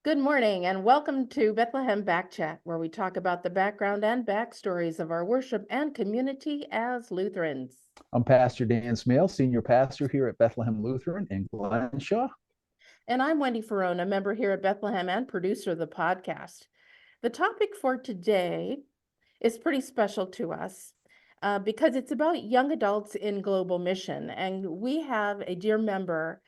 Good morning and welcome to Bethlehem Back Chat, where we talk about the background and backstories of our worship and community as Lutherans. I'm Pastor Dan Smale, Senior Pastor here at Bethlehem Lutheran in Glenshaw. And I'm Wendy Farone, a member here at Bethlehem and producer of the podcast. The topic for today is pretty special to us because it's about young adults in global mission. And we have a dear member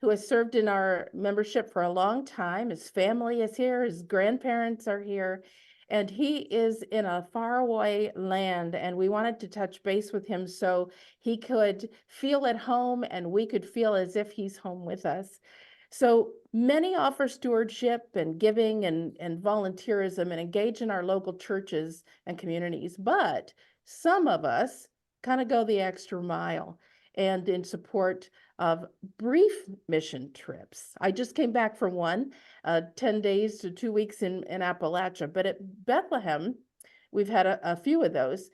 who has served in our membership for a long time. His family is here, his grandparents are here, and he is in a faraway land. And we wanted to touch base with him so he could feel at home and we could feel as if he's home with us. So many offer stewardship and giving and volunteerism and engage in our local churches and communities, but some of us kind of go the extra mile and in support of brief mission trips. I just came back from one, 10 days to 2 weeks in Appalachia, but at Bethlehem, we've had a few of those.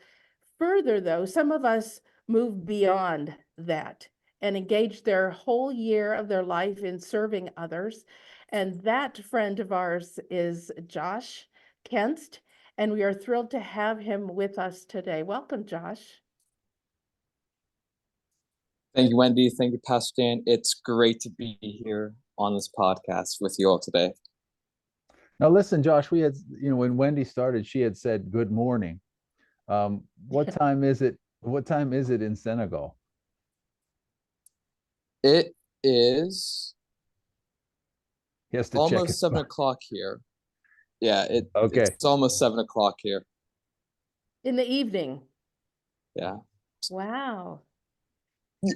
Further though, some of us move beyond that and engage their whole year of their life in serving others. And that friend of ours is Josh Kenst, and we are thrilled to have him with us today. Welcome, Josh. Thank you, Wendy. Thank you, Pastor Dan. It's great to be here on this podcast with you all today. Now, listen, Josh, we had, when Wendy started, she had said, good morning. What time is it? What time is it in Senegal? It is Almost check 7 o'clock here. Yeah, okay. It's almost 7 o'clock here. In the evening. Yeah. Wow.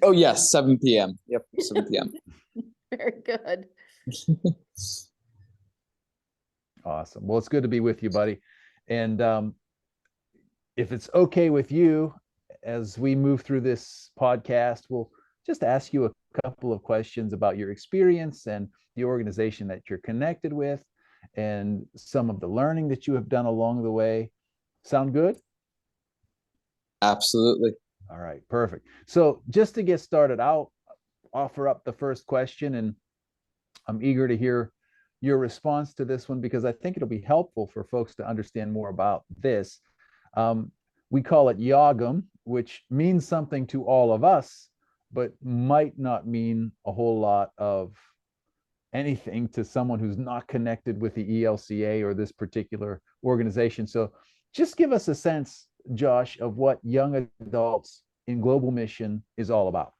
Oh, yes, 7 p.m. Yep, 7 p.m. Very good. Awesome. Well, it's good to be with you, buddy. And if it's okay with you, as we move through this podcast, we'll just ask you a couple of questions about your experience and the organization that you're connected with and some of the learning that you have done along the way. Sound good? Absolutely. All right, perfect. So just to get started, I'll offer up the first question, and I'm eager to hear your response to this one because I think it'll be helpful for folks to understand more about this. We call it YAGM, which means something to all of us, but might not mean a whole lot of anything to someone who's not connected with the ELCA or this particular organization. So just give us a sense, Josh, of what young adults in global mission is all about.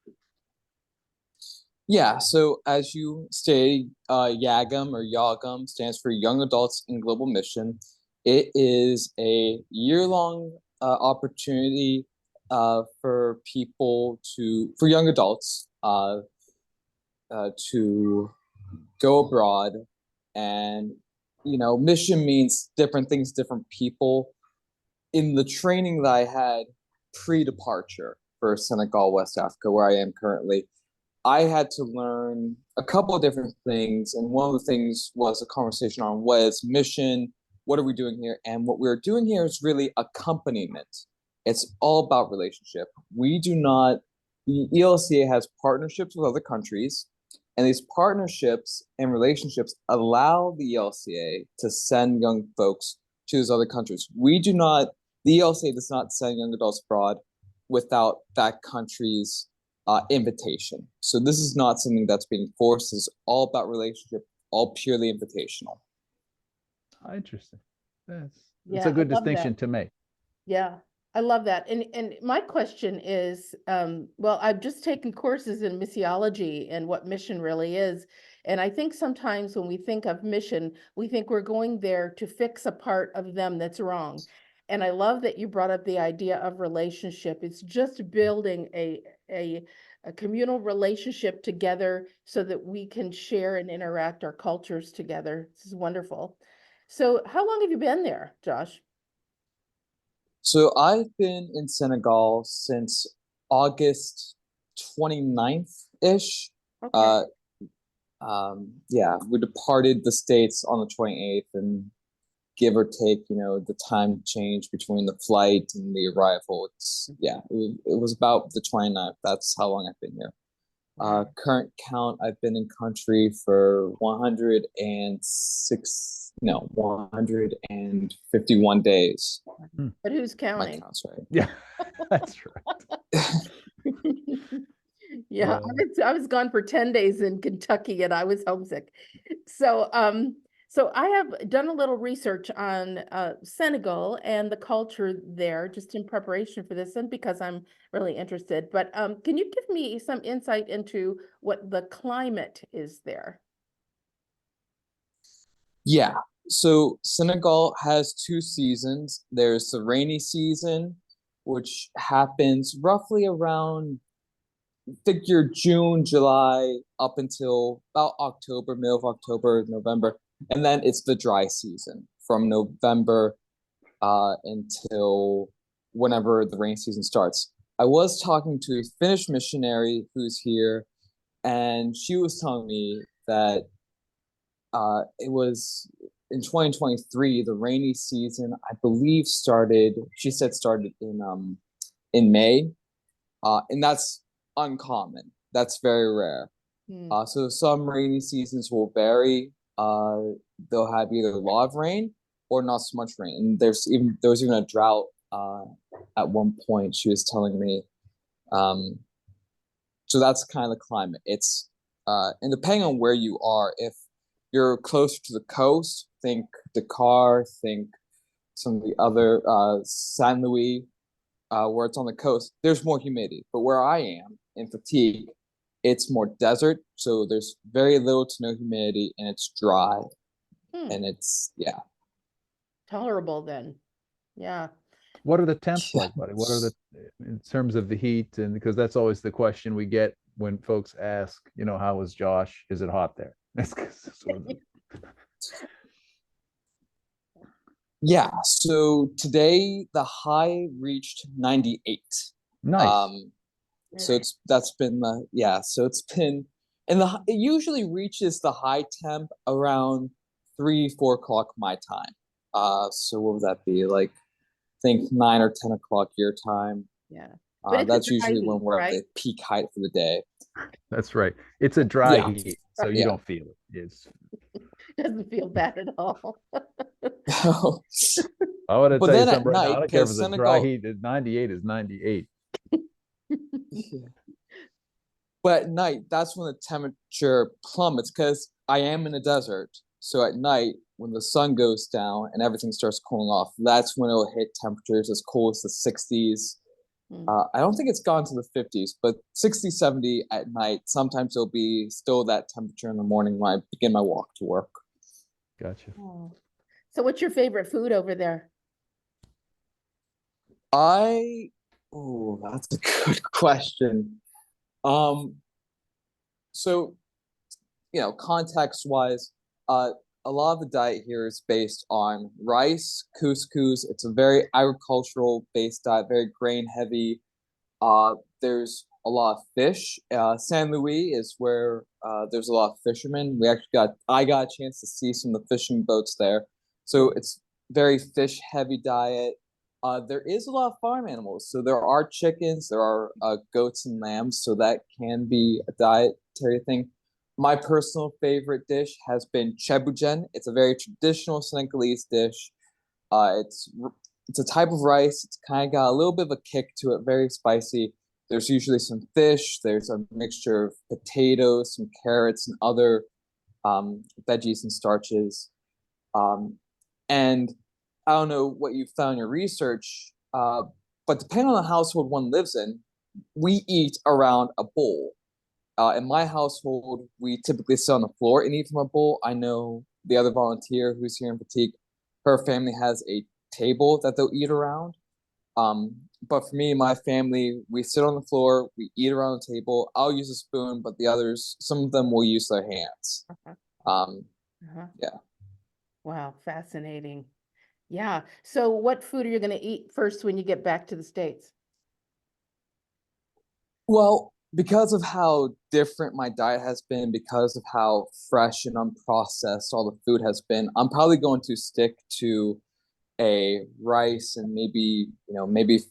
Yeah, so as you say, YAGM or YAGM stands for Young Adults in Global Mission. It is a year-long opportunity for young adults to go abroad. And, mission means different things, different people. In the training that I had pre-departure for Senegal, West Africa, where I am currently, I had to learn a couple of different things. And one of the things was a conversation on what is mission, what are we doing here? And what we're doing here is really accompaniment. It's all about relationship. The ELCA has partnerships with other countries, and these partnerships and relationships allow the ELCA to send young folks to those other countries. The ELCA does not send young adults abroad without that country's invitation. So this is not something that's being forced. It's all about relationship, all purely invitational. Interesting. It's a good distinction to make. Yeah, I love that. And my question is, well, I've just taken courses in missiology and what mission really is. And I think sometimes when we think of mission, we think we're going there to fix a part of them that's wrong. And I love that you brought up the idea of relationship. It's just building a communal relationship together so that we can share and interact our cultures together. This is wonderful. So how long have you been there, Josh? So I've been in Senegal since August 29th-ish. Okay. Yeah, we departed the States on the 28th, and give or take, the time change between the flight and the arrival. It was about the 29th. That's how long I've been here. Current count, I've been in country for 151 days. But who's My counting? count's right. Yeah, that's right. Yeah, I was gone for 10 days in Kentucky and I was homesick. So, so I have done a little research on Senegal and the culture there, just in preparation for this and because I'm really interested. But can you give me some insight into what the climate is there? Yeah. So Senegal has two seasons. There's the rainy season, which happens roughly around, figure June, July, up until about October, middle of October, November. And then it's the dry season from November until whenever the rainy season starts. I was talking to a Finnish missionary who's here, and she was telling me that it was in 2023, the rainy season, I believe she said started in May. And that's uncommon. That's very rare. So some rainy seasons will vary. They'll have either a lot of rain or not so much rain. And there was even a drought at one point, she was telling me. So that's kind of the climate. It's and depending on where you are, if you're closer to the coast, think Dakar, think some of the other San Luis, where it's on the coast, there's more humidity. But where I am in Fatigue, it's more desert, so there's very little to no humidity, and it's dry, and it's tolerable then. Yeah. What are the temps like, buddy? What are in terms of the heat? And because that's always the question we get when folks ask, how is Josh? Is it hot there? Yeah. So today the high reached 98. Nice. So that's been so it's been, and it usually reaches the high temp around 3-4 o'clock my time. So what would that be? Like, I think 9 or 10 o'clock your time. Yeah. That's usually when we're right? at the peak height for the day. That's right. It's a dry heat, so you don't feel it. It's doesn't feel bad at all. I want to tell you then at something right now. I night, don't care if it's a dry Senegal, heat. 98 is 98. But at night, that's when the temperature plummets because I am in a desert. So at night, when the sun goes down and everything starts cooling off, that's when it'll hit temperatures as cool as the 60s. I don't think it's gone to the 50s, but 60, 70 at night. Sometimes it'll be still that temperature in the morning when I begin my walk to work. Gotcha. Oh. So what's your favorite food over there? That's a good question. So, context-wise, a lot of the diet here is based on rice, couscous. It's a very agricultural-based diet, very grain-heavy. There's a lot of fish. San Luis is where there's a lot of fishermen. I got a chance to see some of the fishing boats there. So it's very fish-heavy diet. There is a lot of farm animals. So there are chickens, there are goats and lambs. So that can be a dietary thing. My personal favorite dish has been chebujen. It's a very traditional Senegalese dish. It's a type of rice. It's kind of got a little bit of a kick to it, very spicy. There's usually some fish. There's a mixture of potatoes, some carrots, and other veggies and starches. And I don't know what you found in your research, but depending on the household one lives in, we eat around a bowl. In my household, we typically sit on the floor and eat from a bowl. I know the other volunteer who's here in Fatigue, her family has a table that they'll eat around. But for me and my family, we sit on the floor, we eat around the table. I'll use a spoon, but the others, some of them will use their hands. Yeah. Wow, fascinating. Yeah. So what food are you going to eat first when you get back to the States? Well, because of how different my diet has been, because of how fresh and unprocessed all the food has been, I'm probably going to stick to a rice and maybe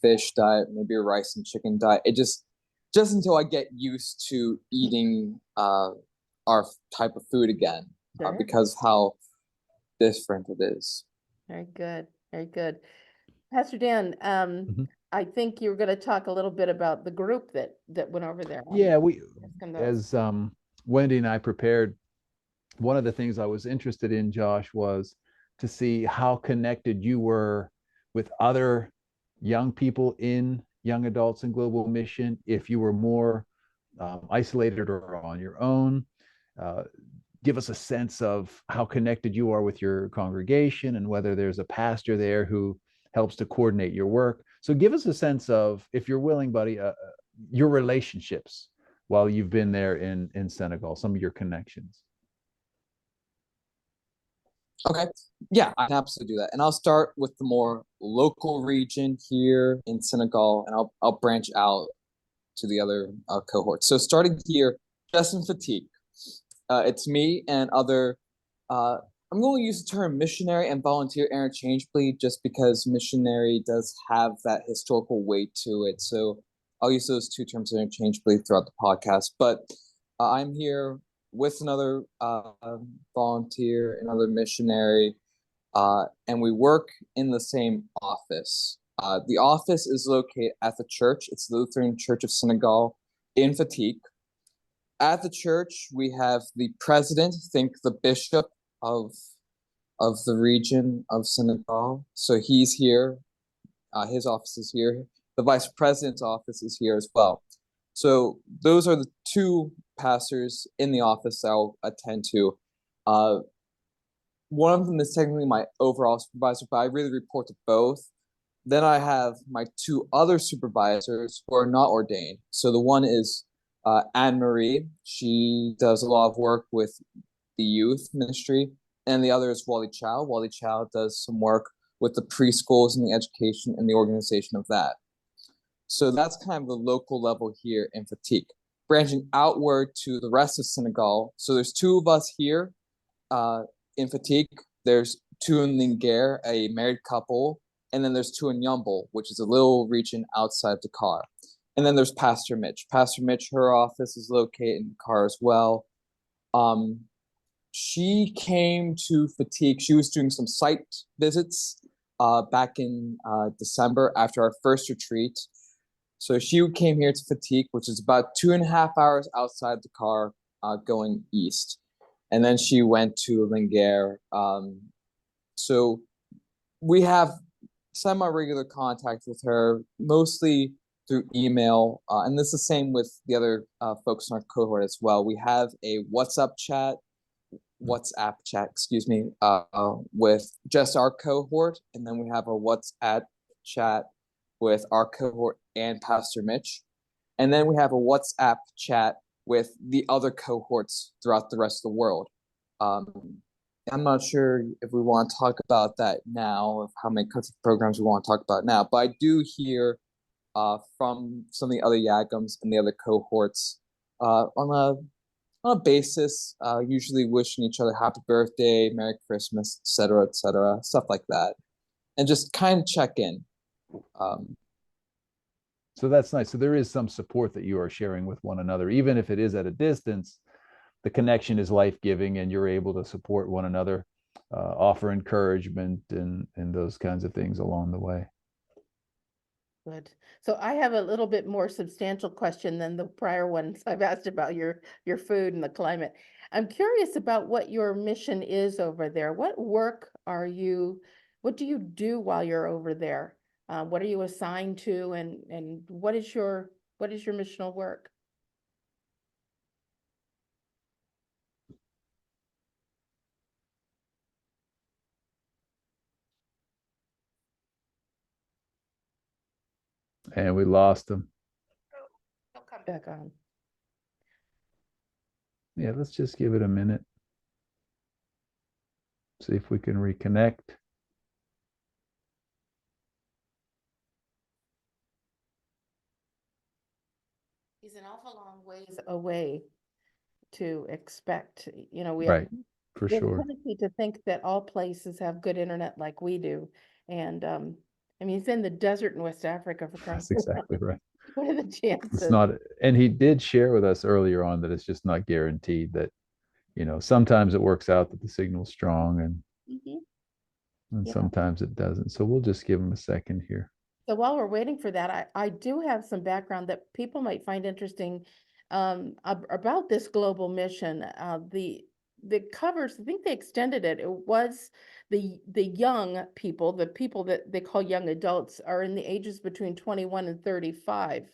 fish diet, maybe a rice and chicken diet. It just just until I get used to eating our type of food again, Sure. because how different it is. Very good. Very good. Pastor Dan, Mhm. I think you were going to talk a little bit about the group that went over there. Yeah, we, Asking those. as Wendy and I prepared, one of the things I was interested in, Josh, was to see how connected you were with other young people in young adults in global mission, if you were more isolated or on your own. Give us a sense of how connected you are with your congregation and whether there's a pastor there who helps to coordinate your work. So give us a sense of, if you're willing, buddy, your relationships while you've been there in Senegal, some of your connections. Okay, yeah, I can absolutely do that. And I'll start with the more local region here in Senegal, and I'll branch out to the other cohorts. So starting here, just in Fatigue, it's me and other, I'm going to use the term missionary and volunteer interchangeably, just because missionary does have that historical weight to it. So I'll use those two terms interchangeably throughout the podcast. But I'm here with another volunteer, another missionary, and we work in the same office. The office is located at the church. It's the Lutheran Church of Senegal in Fatigue. At the church, we have the president, think the bishop of the region of Senegal. So he's here. His office is here. The vice president's office is here as well. So those are the two pastors in the office that I'll attend to. One of them is technically my overall supervisor, but I really report to both. Then I have my two other supervisors who are not ordained. So the one is Anne-Marie. She does a lot of work with the youth ministry. And the other is Wally Chow. Wally Chow does some work with the preschools and the education and the organization of that. So that's kind of the local level here in Fatigue. Branching outward to the rest of Senegal. So there's two of us here in Fatigue. There's two in Linguère, a married couple. And then there's two in Yumbel, which is a little region outside Dakar. And then there's Pastor Mitch. Pastor Mitch, her office is located in Dakar as well. She came to Fatigue. She was doing some site visits back in December after our first retreat. So she came here to Fatigue, which is about 2.5 hours outside Dakar, going east. And then she went to Linguère. So we have semi-regular contact with her, mostly through email. And this is the same with the other folks in our cohort as well. We have a WhatsApp chat, with just our cohort. And then we have a WhatsApp chat with our cohort and Pastor Mitch. And then we have a WhatsApp chat with the other cohorts throughout the rest of the world. I'm not sure if we want to talk about that now, of how many programs we want to talk about now, but I do hear from some of the other YAGMs and the other cohorts on a basis, usually wishing each other happy birthday, Merry Christmas, etc., stuff like that, and just kind of check in. So that's nice. So there is some support that you are sharing with one another, even if it is at a distance. The connection is life-giving, and you're able to support one another, offer encouragement, and those kinds of things along the way. Good. So I have a little bit more substantial question than the prior ones I've asked about your food and the climate. I'm curious about what your mission is over there. What do you do while you're over there? What are you assigned to, and what is your missional work? And we lost them. He'll come back on. Yeah, let's just give it a minute. See if we can reconnect. He's an awful long ways away to expect, we Right, for we have a sure. tendency to think that all places have good internet like we do. And I mean, he's in the desert in West Africa, for crying That's out loud. exactly right. What are the chances? It's not, and he did share with us earlier on that it's just not guaranteed that, sometimes it works out that the signal's strong and Mhm. and Yeah. sometimes it doesn't. So we'll just give him a second here. So while we're waiting for that, I do have some background that people might find interesting about this global mission. The covers, I think they extended it. It was the young people, the people that they call young adults, are in the ages between 21 and 35.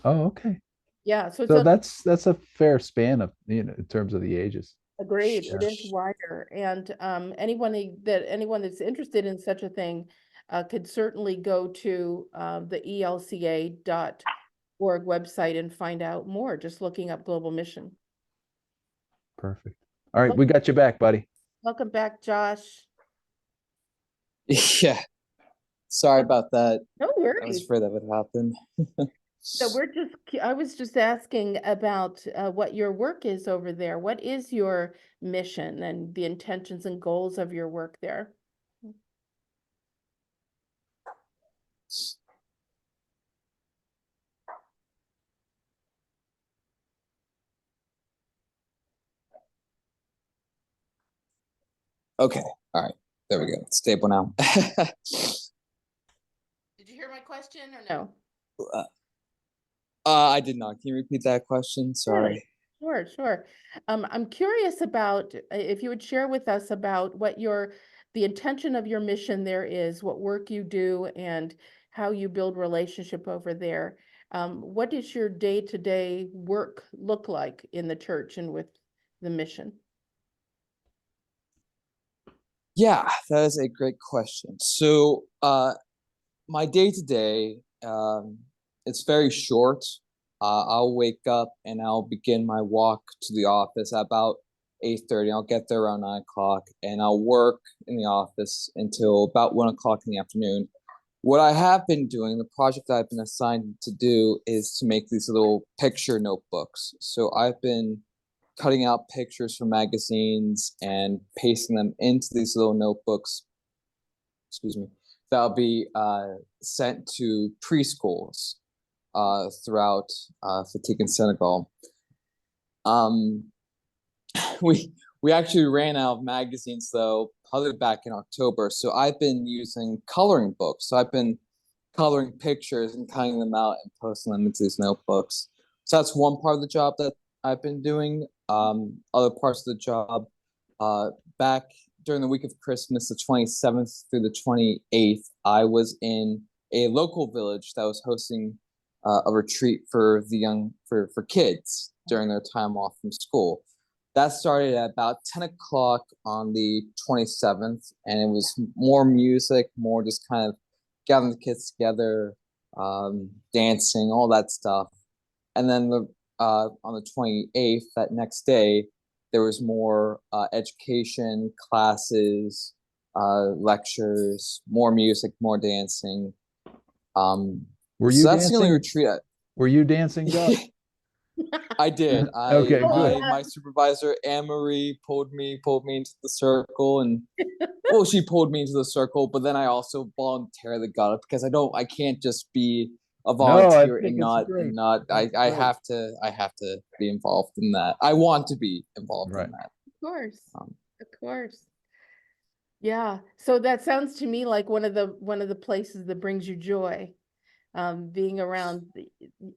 Oh, okay. Yeah, so it's So a that's a fair span of, in terms of the ages. agreed. Yeah. It is wider, and anyone that's interested in such a thing could certainly go to the ELCA.org website and find out more, just looking up Global Mission. Perfect. All right, we got you back, buddy. Welcome back, Josh. Yeah. Sorry about that. No I was worries. afraid that would happen. So I was just asking about what your work is over there. What is your mission and the intentions and goals of your work there? Okay. All right. There we go. It's stable now. Did you hear my question or no? I did not. Can you repeat that question? Sorry. Sure. I'm curious about if you would share with us about what the intention of your mission there is, what work you do, and how you build relationship over there. What does your day-to-day work look like in the church and with the mission? Yeah, that is a great question. So, my day to day, it's very short. I'll wake up and I'll begin my walk to the office at about 8:30. I'll get there around 9 o'clock, and I'll work in the office until about 1 o'clock in the afternoon. What I have been doing, the project I've been assigned to do, is to make these little picture notebooks. So I've been cutting out pictures from magazines and pasting them into these little notebooks. Excuse me. That'll be sent to preschools throughout Fatigue and Senegal. Um, we actually ran out of magazines though, probably back in October. So I've been using coloring books. So I've been coloring pictures and cutting them out and posting them into these notebooks. So that's one part of the job that I've been doing. Other parts of the job, back during the week of Christmas, the 27th through the 28th, I was in a local village that was hosting a retreat for for kids during their time off from school. That started at about 10 o'clock on the 27th, and it was more music, more just kind of gathering the kids together, dancing, all that stuff. And then on the 28th, that next day, there was more education, classes, lectures, more music, more dancing. Were So you that's the only dancing? retreat. Were you dancing, Josh? I did. Okay, good. My supervisor, Anne-Marie, pulled me into the circle, and well, she pulled me into the circle, but then I also voluntarily got up because I can't just be a No, I volunteer think it's great. I Right. have to be involved in that. I want to be involved Right. in that. Of course. Yeah. So that sounds to me like one of the places that brings you joy, being around the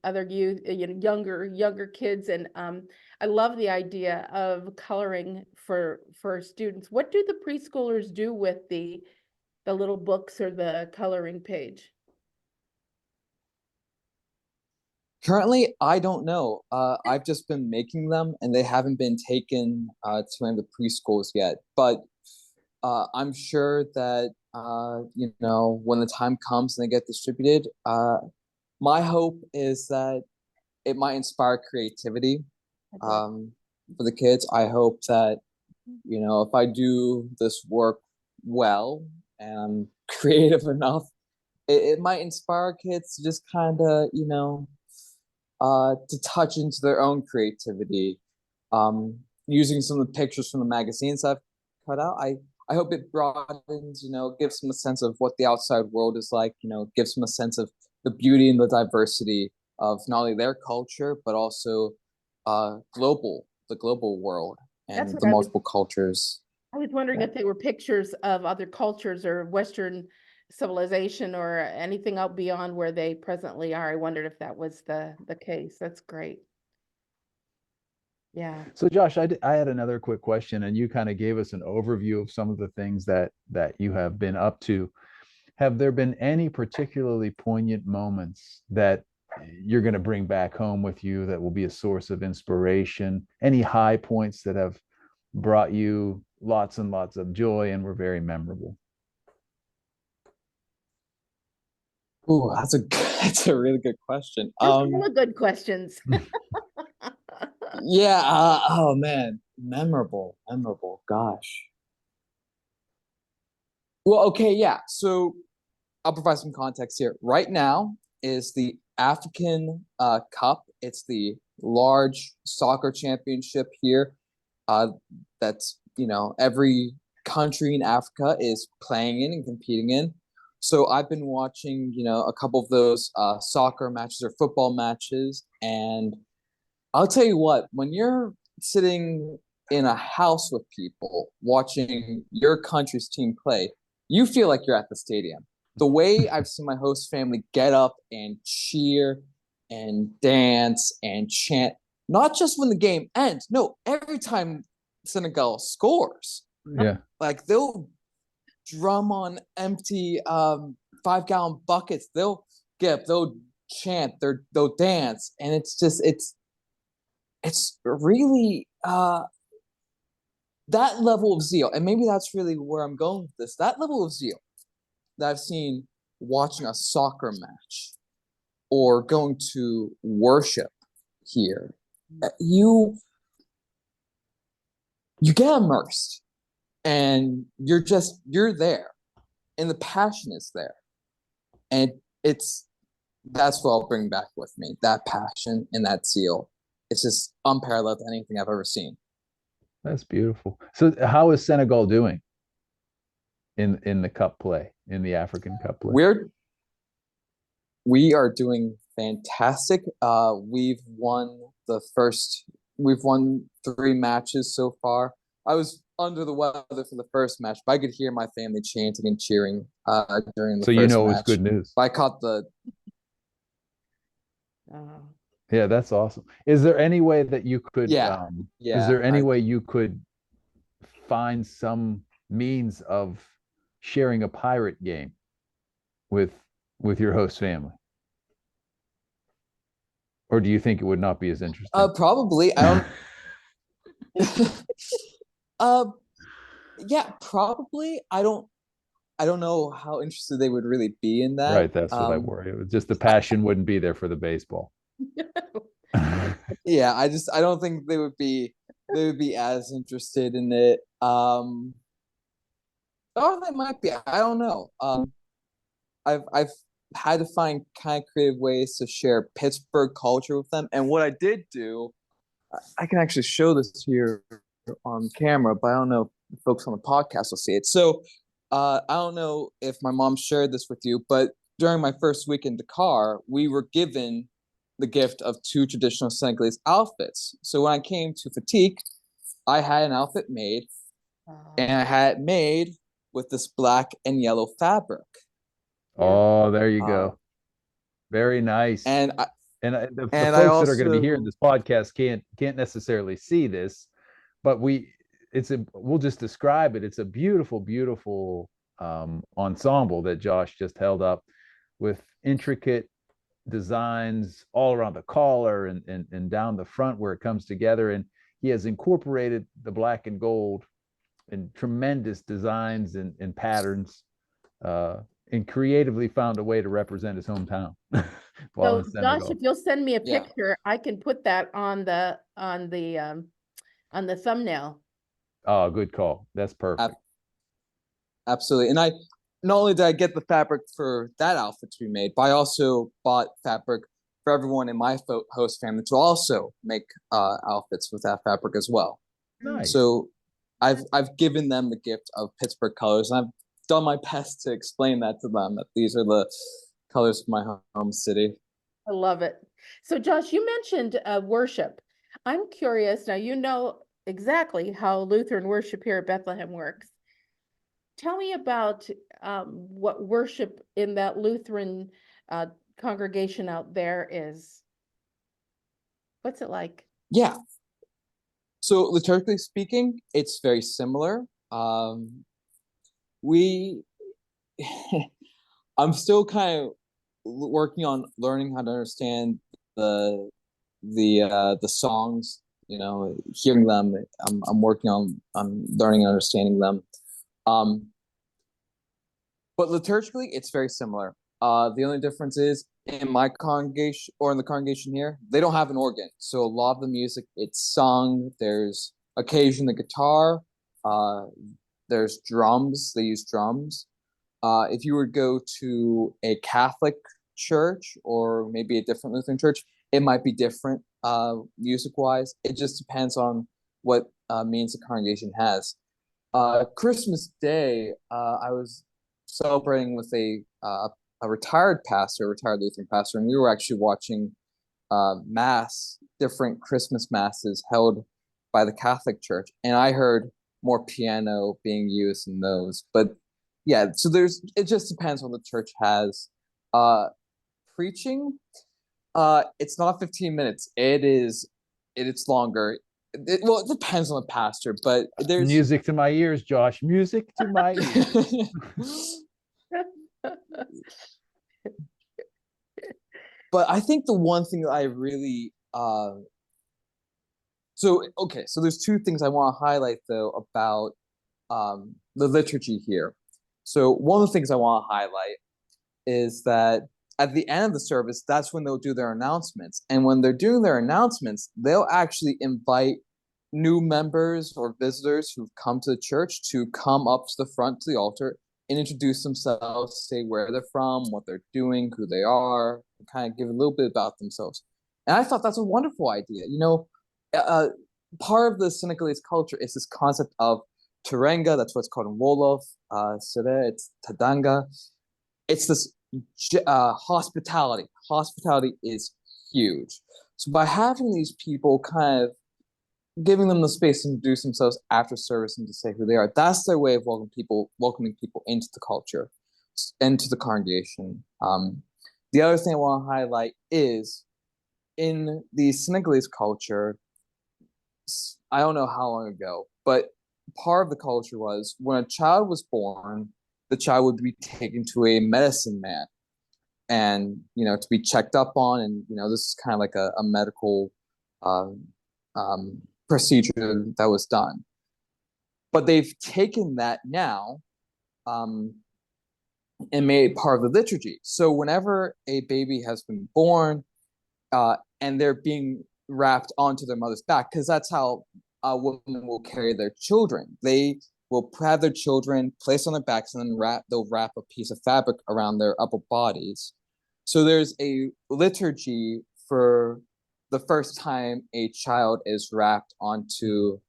other youth, younger kids, and I love the idea of coloring for students. What do the preschoolers do with the little books or the coloring page? Currently, I don't know. I've just been making them, and they haven't been taken to any of the preschools yet. But I'm sure that when the time comes and they get distributed, my hope is that it might inspire creativity for the kids. I hope that if I do this work well and I'm creative enough, it might inspire kids to just kind of to touch into their own creativity, using some of the pictures from the magazines I've cut out. I hope it broadens, gives them a sense of what the outside world is like, gives them a sense of the beauty and the diversity of not only their culture but also the global world That's and what the multiple cultures. I was wondering if they were pictures of other cultures or Western civilization or anything out beyond where they presently are. I wondered if that was the case. That's great. Yeah. So Josh, I had another quick question, and you kind of gave us an overview of some of the things that you have been up to. Have there been any particularly poignant moments that you're going to bring back home with you that will be a source of inspiration? Any high points that have brought you lots and lots of joy and were very memorable? Ooh, that's a really good question. Those are good questions. Yeah. Oh man, memorable. Gosh. Well, okay, yeah. So I'll provide some context here. Right now is the African Cup. It's the large soccer championship here. That's every country in Africa is playing in and competing in. So I've been watching a couple of those soccer matches or football matches, and I'll tell you what, when you're sitting in a house with people watching your country's team play, you feel like you're at the stadium. The way I've seen my host family get up and cheer and dance and chant, not just when the game ends, no, every time Senegal scores. Yeah. Like they'll drum on empty 5-gallon buckets. They'll get up, they'll chant, they'll dance, and it's really that level of zeal, and maybe that's really where I'm going with this. That level of zeal that I've seen watching a soccer match or going to worship here, you get immersed, and you're there, and the passion is there, and that's what I'll bring back with me. That passion and that zeal. It's just unparalleled to anything I've ever seen. That's beautiful. So how is Senegal doing in the cup play, in the African Cup play? We are doing fantastic. We've won 3 matches so far. I was under the weather for the first match, but I could hear my family chanting and cheering during the first match. So it was good news. But I caught the Yeah, that's awesome. Is there any way that you could is there any way you could find some means of sharing a pirate game with your host family? Or do you think it would not be as interesting? Probably. I don't yeah, probably. I don't know how interested they would really be in that. Right, that's what I worry. It was just the passion wouldn't be there for the baseball. Yeah, I don't think they would be as interested in it. Or they might be. I don't know. I've had to find kind of creative ways to share Pittsburgh culture with them. And what I did do, I can actually show this here on camera, but I don't know if folks on the podcast will see it. So I don't know if my mom shared this with you, but during my first week in Dakar, we were given the gift of 2 traditional Senegalese outfits. So when I came to Fatigue, I had an outfit made, and I had it made with this black and yellow fabric. Oh, there you go. Very nice. And the folks that are going to be hearing this podcast can't necessarily see this, but we'll just describe it. It's a beautiful, beautiful ensemble that Josh just held up with intricate designs all around the collar and down the front where it comes together. And he has incorporated the black and gold in tremendous designs and patterns, and creatively found a way to represent his hometown. So Josh, if you'll send me a picture, I can put that on the thumbnail. Oh, good call. That's perfect. Absolutely. And not only did I get the fabric for that outfit to be made, but I also bought fabric for everyone in my host family to also make outfits with that fabric as well. Nice. So I've given them the gift of Pittsburgh colors, and I've done my best to explain that to them, that these are the colors of my home city. I love it. So Josh, you mentioned worship. I'm curious, now you know exactly how Lutheran worship here at Bethlehem works. Tell me about what worship in that Lutheran congregation out there is. What's it like? Yeah. So liturgically speaking, it's very similar. We, I'm still kind of working on learning how to understand the songs. You know, hearing them. I'm working on learning and understanding them. But liturgically, it's very similar. The only difference is in my congregation or in the congregation here, they don't have an organ. So a lot of the music, it's sung. There's occasionally guitar. There's drums. They use drums. If you would go to a Catholic church or maybe a different Lutheran church, it might be different music-wise. It just depends on what means the congregation has. Christmas Day, I was celebrating with a retired pastor, a retired Lutheran pastor, and we were actually watching mass, different Christmas masses held by the Catholic Church, and I heard more piano being used in those. But yeah, so it just depends what the church has. Preaching, it's not 15 minutes. It's longer. Well, it depends on the pastor, but there's Music to my ears, Josh. Music to my ears. But I think the one thing that I really so there's two things I want to highlight though about the liturgy here. So one of the things I want to highlight is that at the end of the service, that's when they'll do their announcements. And when they're doing their announcements, they'll actually invite new members or visitors who've come to the church to come up to the front to the altar and introduce themselves, say where they're from, what they're doing, who they are, and kind of give a little bit about themselves. And I thought that's a wonderful idea. You know, part of the Senegalese culture is this concept of terenga, that's what's called in Wolof, Sere, it's Tadanga. It's this hospitality. Hospitality is huge. So by having these people kind of giving them the space to introduce themselves after service and to say who they are, that's their way of welcoming people into the culture, into the congregation. The other thing I want to highlight is in the Senegalese culture, I don't know how long ago, but part of the culture was when a child was born, the child would be taken to a medicine man and, you know, to be checked up on. And, you know, this is kind of like a medical procedure that was done. But they've taken that now and made it part of the liturgy. So whenever a baby has been born and they're being wrapped onto their mother's back, because that's how a woman will carry their children. They will have their children placed on their backs and then they'll wrap a piece of fabric around their upper bodies. So there's a liturgy for the first time a child is wrapped onto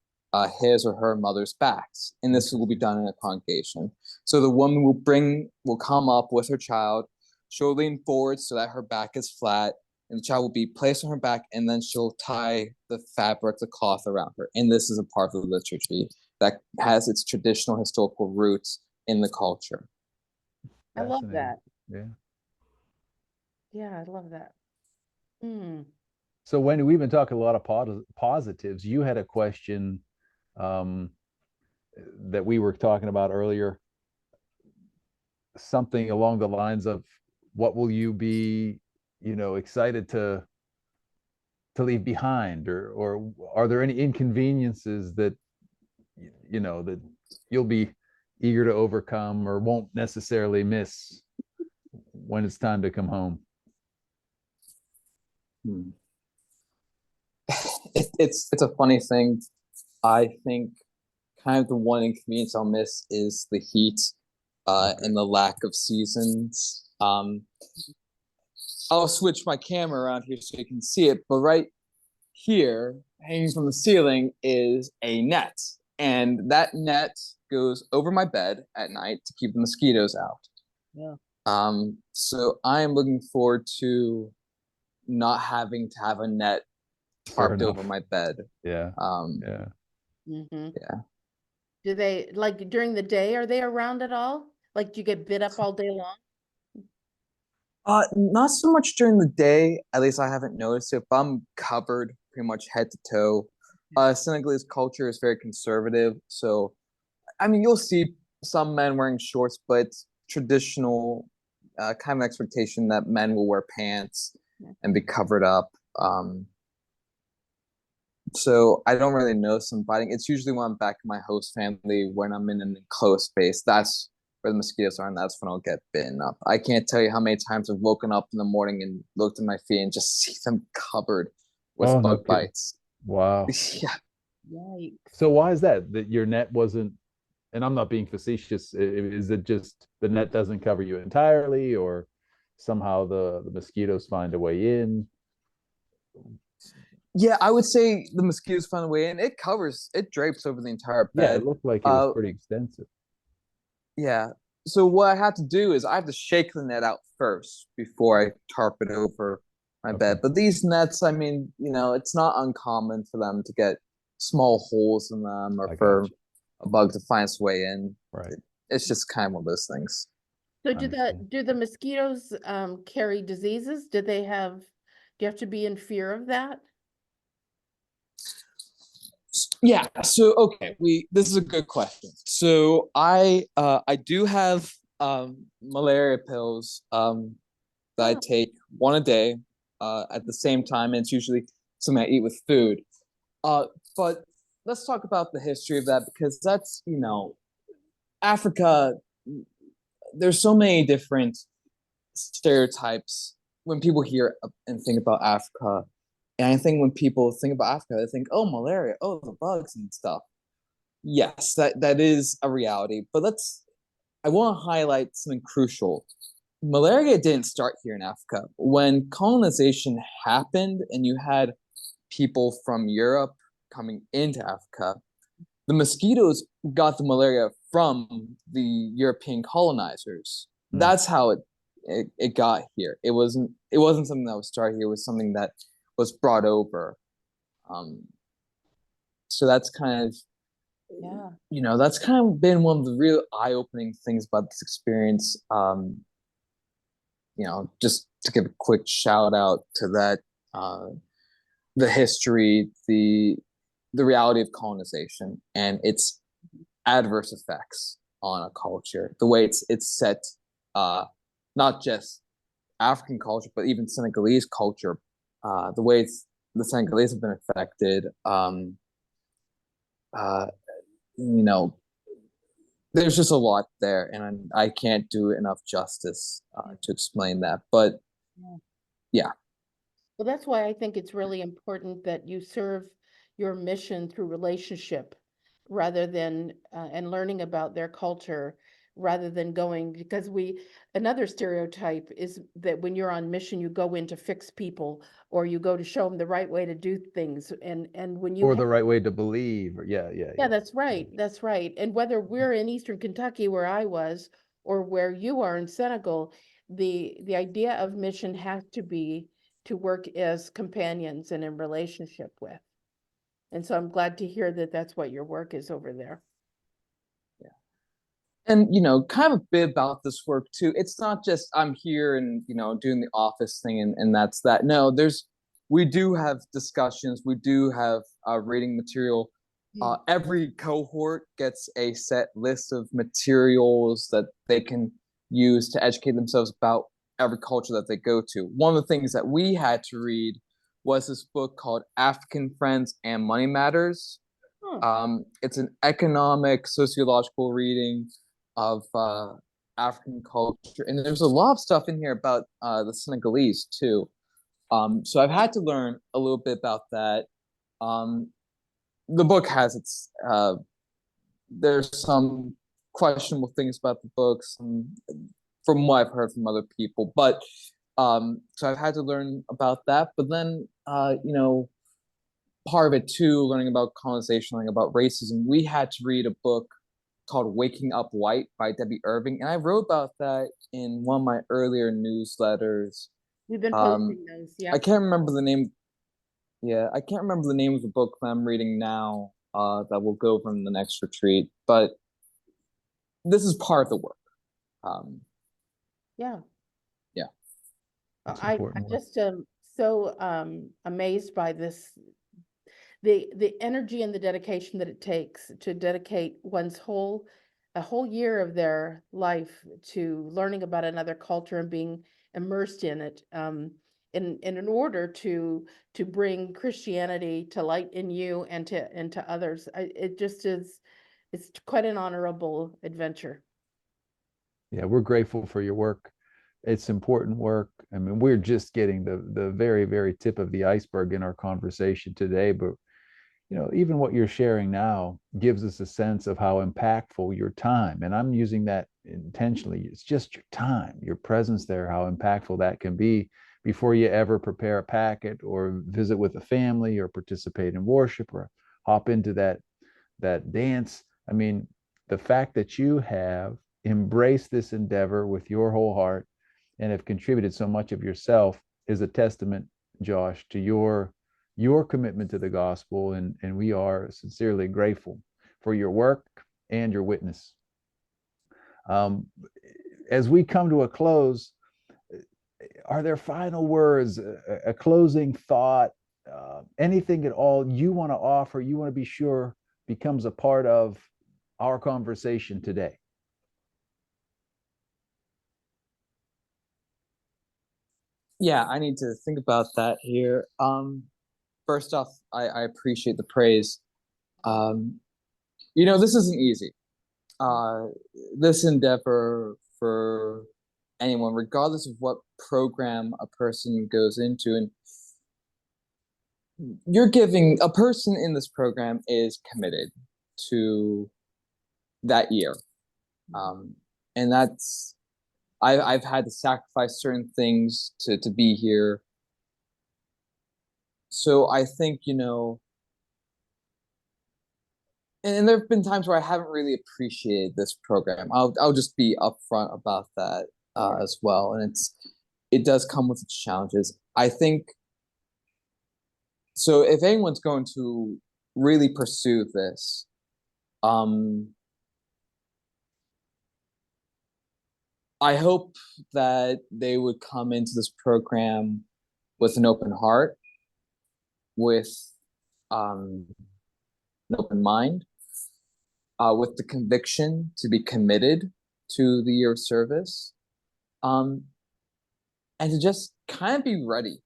his or her mother's backs, and this will be done in a congregation. So the woman will come up with her child, she'll lean forward so that her back is flat, and the child will be placed on her back, and then she'll tie the fabric, the cloth around her. And this is a part of the liturgy that has its traditional historical roots in the culture. I love that. Yeah. Yeah, I love that. Mm. So Wendy, we've been talking a lot of positives. You had a question that we were talking about earlier, something along the lines of what will you be, you know, excited to leave behind, or are there any inconveniences that, you know, that you'll be eager to overcome or won't necessarily miss when it's time to come home? It's a funny thing. I think kind of the one inconvenience I'll miss is the heat and the lack of seasons. I'll switch my camera around here so you can see it, but right here, hanging from the ceiling, is a net. And that net goes over my bed at night to keep the mosquitoes out. Yeah. So I am looking forward to not having to have a net Fair tarped over enough. my bed. Yeah. Um, Yeah. Mm-hmm. yeah. Do they, like during the day, are they around at all? Like, do you get bit up all day long? Not so much during the day. At least I haven't noticed it. But I'm covered pretty much head to toe. Senegalese culture is very conservative, so I mean, you'll see some men wearing shorts, but it's traditional kind of expectation that men will wear pants and be covered up. So I don't really notice them biting. It's usually when I'm back in my host family, when I'm in an enclosed space. That's where the mosquitoes are, and that's when I'll get bitten up. I can't tell you how many times I've woken up in the morning and looked at my feet and just see them covered with Oh, no bug kidding. bites. Wow. Yeah. Yikes. So why is that? That your net wasn't, and I'm not being facetious, is it just the net doesn't cover you entirely, or somehow the mosquitoes find a way in? Yeah, I would say the mosquitoes find a way in. It drapes over the entire Yeah, bed. it looked like it was Uh, pretty extensive. Yeah. So what I have to do is I have to shake the net out first before I tarp it over my Okay. bed. But these nets, I mean, it's not uncommon for them to get small holes in them or I got for you. a bug to find its way in. Right. It's just kind of one of those things. So I understand. do the mosquitoes carry diseases? Do you have to be in fear of that? Yeah. So okay, this is a good question. So I do have malaria pills that I Oh, take one a day at the same time, and it's usually something I eat with food. But let's talk about the history of that because that's, Africa, there's so many different stereotypes when people hear and think about Africa. And I think when people think about Africa, they think, oh, malaria, oh, the bugs and stuff. Yes, that is a reality. But I want to highlight something crucial. Malaria didn't start here in Africa. When colonization happened and you had people from Europe coming into Africa, the mosquitoes got the malaria from the European colonizers. Hmm. That's how it got here. It wasn't something that was started here. It was something that was brought over. Um, so yeah. that's kind of been one of the real eye-opening things about this experience. Just to give a quick shout out to that, the history, the reality of colonization and its adverse effects on a culture, the way it's set, not just African culture, but even Senegalese culture, the way the Senegalese have been affected. Uh, you know, there's just a lot there, and I can't do enough justice to explain that. But Yeah. yeah, Well, that's why I think it's really important that you serve your mission through relationship rather than and learning about their culture rather than going because another stereotype is that when you're on mission you go in to fix people or you go to show them the right way to do things and when you Or have the right way to believe. Or, yeah, yeah, yeah, yeah. that's right. That's right. And whether we're in Eastern Kentucky where I was or where you are in Senegal, the idea of mission has to be to work as companions and in relationship with. And so I'm glad to hear that that's what your work is over there. and kind of a bit about this work too. It's not just I'm here and doing the office thing and that's that. No, we do have discussions. We do have reading material. Mm. Every cohort gets a set list of materials that they can use to educate themselves about every culture that they go to. One of the things that we had to read was this book called African Friends and Money Matters. Huh. It's an economic, sociological reading of African culture, and there's a lot of stuff in here about the Senegalese too. So I've had to learn a little bit about that. Um, the book has there's some questionable things about the books, and from what I've heard from other people, but so I've had to learn about that. But then, part of it too, learning about colonization, learning about racism, we had to read a book called Waking Up White by Debbie Irving. And I wrote about that in one of my earlier newsletters. We've been Um, posting those, yeah. I can't remember the name. Yeah, I can't remember the name of the book that I'm reading now. That will go from the next retreat, but this is part of the work. Um, Yeah. yeah. That's I important work. just am so amazed by this, the energy and the dedication that it takes to dedicate a whole year of their life to learning about another culture and being immersed in it, in order to bring Christianity to light in you and to others. It just is, it's quite an honorable adventure. Yeah, we're grateful for your work. It's important work. I mean, we're just getting the very, very tip of the iceberg in our conversation today, but even what you're sharing now gives us a sense of how impactful your time, and I'm using that intentionally. It's just your time, your presence there, how impactful that can be before you ever prepare a packet or visit with a family or participate in worship or hop into that dance. I mean, the fact that you have embraced this endeavor with your whole heart and have contributed so much of yourself is a testament, Josh, to your commitment to the gospel, and we are sincerely grateful for your work and your witness. As we come to a close, are there final words, a closing thought, anything at all you want to offer, you want to be sure becomes a part of our conversation today? Yeah, I need to think about that here. First off, I appreciate the praise. Um, this isn't easy. Uh, this endeavor for anyone, regardless of what program a person goes into, and you're giving a person in this program is committed to that year. And that's I've had to sacrifice certain things to be here. So I think, and there have been times where I haven't really appreciated this program. I'll just be upfront about that as well. And it does come with its challenges. I think so. If anyone's going to really pursue this, I hope that they would come into this program with an open heart, with an open mind, with the conviction to be committed to the year of service, and to just kind of be ready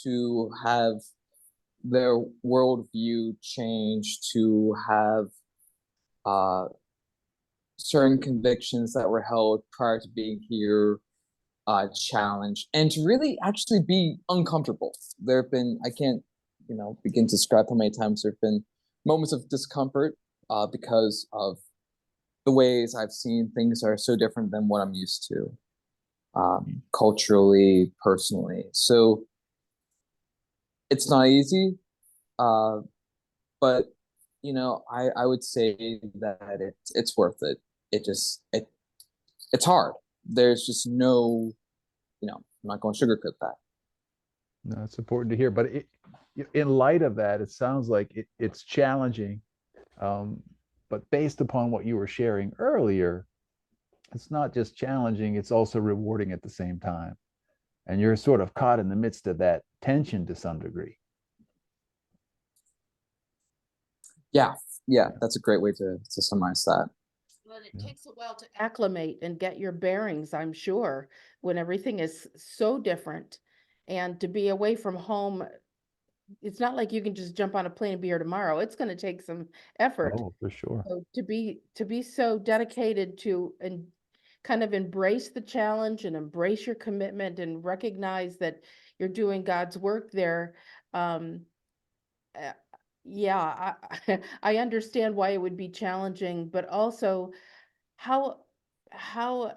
to have their worldview change, to have certain convictions that were held prior to being here challenged, and to really actually be uncomfortable. There have been, I can't, begin to describe how many times there have been moments of discomfort because of the ways I've seen things are so different than what I'm used to, culturally, personally. So it's not easy, but I would say that it's worth it. It's hard. There's just no, I'm not going to sugarcoat that. No, it's important to hear, but in light of that, it sounds like it's challenging. But based upon what you were sharing earlier, it's not just challenging, it's also rewarding at the same time. And you're sort of caught in the midst of that tension to some degree. Yeah, that's a great way to summarize that. But it takes a while to acclimate and get your bearings, I'm sure, when everything is so different. And to be away from home, it's not like you can just jump on a plane and be here tomorrow. It's going to take some effort. Oh, for sure. So to be so dedicated to and kind of embrace the challenge and embrace your commitment and recognize that you're doing God's work there. Yeah, I understand why it would be challenging, but also how how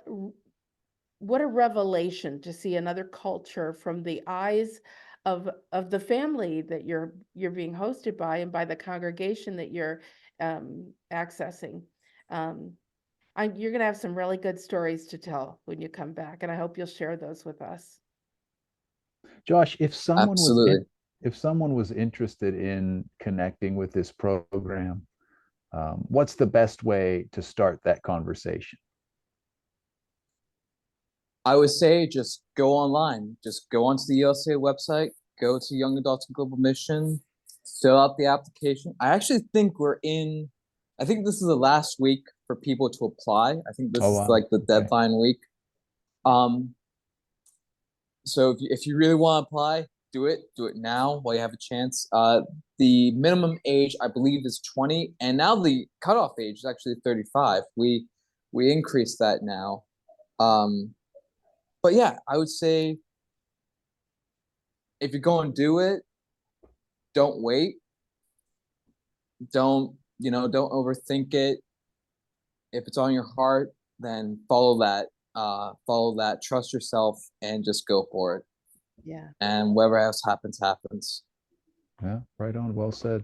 what a revelation to see another culture from the eyes of the family that you're being hosted by and by the congregation that you're accessing. Um, you're going to have some really good stories to tell when you come back, and I hope you'll share those with us. Josh, Absolutely. if someone was interested in connecting with this program, what's the best way to start that conversation? I would say just go online. Just go onto the ELCA website, go to Young Adults in Global Mission, fill out the application. I think this is the last week for people to apply. I think this Oh, is wow. like the Okay. deadline week. So if you really want to apply, do it now while you have a chance. The minimum age, I believe, is 20, and now the cutoff age is actually 35. We increased that now. But yeah, I would say if you're going to do it, don't wait. Don't overthink it. If it's on your heart, then follow that. Trust yourself and just go for it. Yeah. And whatever else happens, happens. Yeah, right on. Well said.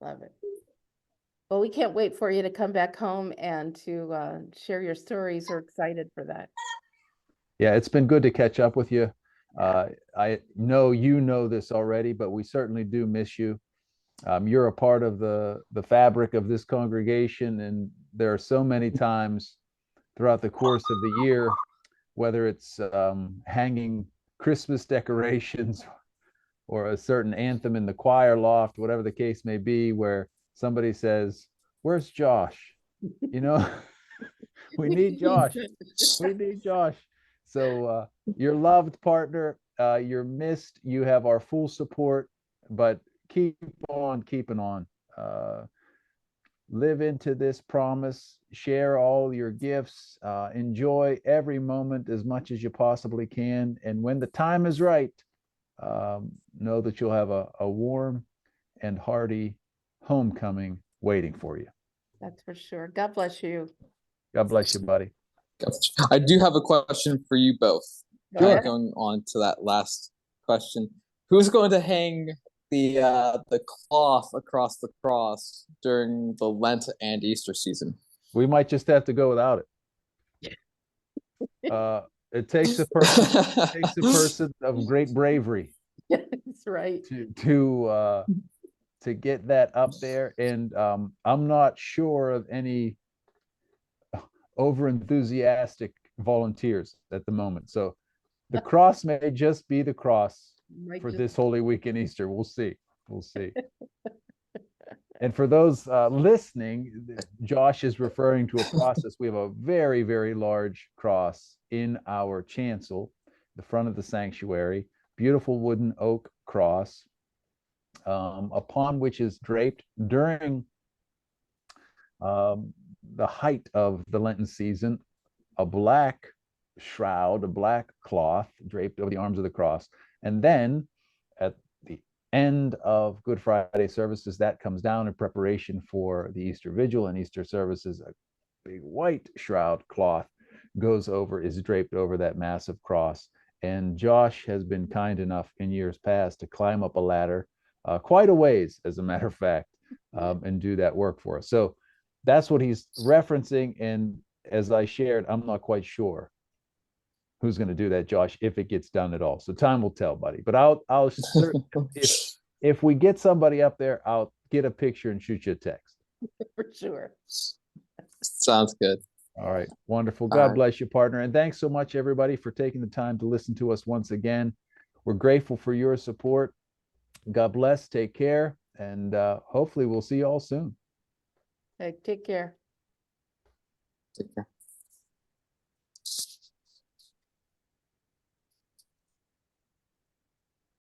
Love it. Well, we can't wait for you to come back home and to share your stories. We're excited for that. Yeah, it's been good to catch up with you. I know you know this already, but we certainly do miss you. You're a part of the fabric of this congregation, and there are so many times throughout the course of the year, whether it's hanging Christmas decorations or a certain anthem in the choir loft, whatever the case may be, where somebody says, "Where's Josh?" You know, we need Josh. We need Josh. So you're loved, partner. You're missed. You have our full support, but keep on keeping on. Live into this promise. Share all your gifts. Enjoy every moment as much as you possibly can. And when the time is right, know that you'll have a warm and hearty homecoming waiting for you. That's for sure. God bless you. God bless you, buddy. I do have a question for you both. Go ahead. Going on to that last question, who's going to hang the cloth across the cross during the Lent and Easter season? We might just have to go without it. It takes a person of great bravery That's right. to get that up there, and I'm not sure of any over enthusiastic volunteers at the moment. So the cross may just be the cross for this Holy Week in Easter. We'll see. We'll see. And for those listening, Josh is referring to a process. We have a very, very large cross in our chancel, the front of the sanctuary, beautiful wooden oak cross, upon which is draped during the height of the Lenten season, a black shroud, a black cloth draped over the arms of the cross. And then at the end of Good Friday services, that comes down in preparation for the Easter Vigil and Easter services. A big white shroud cloth is draped over that massive cross. And Josh has been kind enough in years past to climb up a ladder quite a ways, as a matter of fact, and do that work for us. So that's what he's referencing. And as I shared, I'm not quite sure who's going to do that, Josh, if it gets done at all. So time will tell, buddy. But I'll if we get somebody up there, I'll get a picture and shoot you a text. For sure. Sounds good. All right. Wonderful. God bless you, partner. And thanks so much, everybody, for taking the time to listen to us once again. We're grateful for your support. God bless. Take care. And hopefully we'll see you all soon. Hey, take care. Take care.